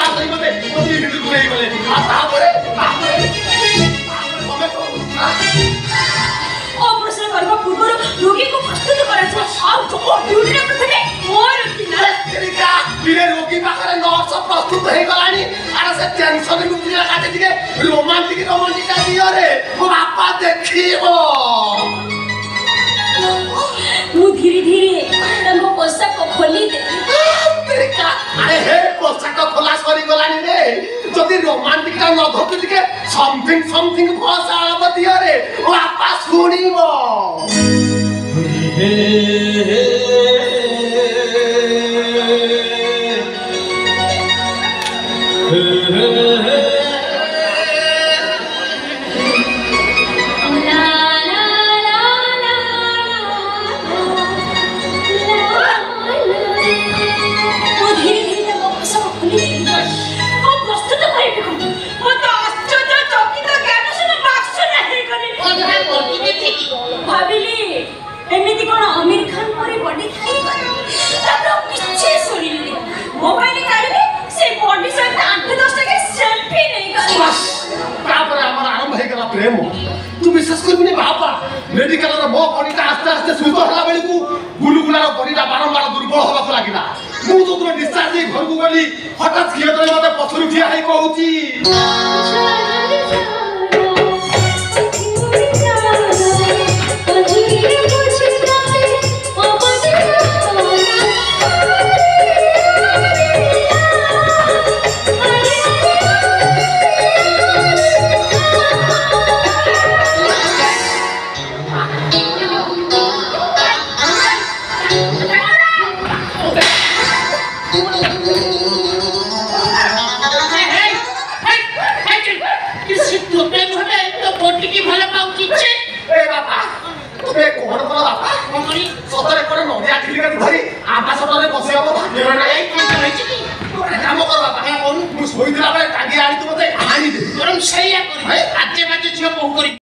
ତା ଧରି ମତେ ମତେ ଭିତରକୁ ନେଇଗଲେ ଆଉ ତାପରେ ତମେ ଅପରେସନ କରିବା ପୂର୍ବରୁ ରୋଗୀକୁ ପ୍ରସ୍ତୁତ କରାଯିବ ଆଉ ଯୋଉ ଡ୍ୟୁଟିରେ ପ୍ରଥମେ ମୋର ବିରେ ରୋଗୀ ପାଖରେ ନର୍ସ ପ୍ରସ୍ତୁତ ହେଇଗଲାଣି ଆରେ ସେ ଟେନସନ ମୁକ୍ତିରେ କାଟେ ଟିକେ ରୋମାଣ୍ଟିକ ଦିଅରେ ମୋ ବାପା ଦେଖିବ ମୁଁ ଧୀରେ ଧୀରେ ତାଙ୍କ ପୋଷାକ ଖୋଲି ଦେଲି আরে হে পোশাক খোলা সরি গলানি রে যদি রোমান্টিকটা ন ধরতে দিকে সামথিং ভাষা আলব দিও রে ও আপা শুনিব হে হে एमिति कोन आमिर खान परे बॉडी खाई तापर पिछे सुनिले मोबाइल काढले से बॉडी सहित 8-10 टके सेल्फी नहीं करे बस तापर हमर आरंभ हे गला प्रेम तू विश्वास करबिनी बाबा मेडिकल रो मो बॉडीटा आस्ते आस्ते सुस्त होला बेली को गुलुगुलार बॉडीटा बारंबार दुर्बल होबा को लागिला मु तो तुम डिस्चार्ज हे घर को गली हठात किए तले मते पछरु ठिया हे कहूची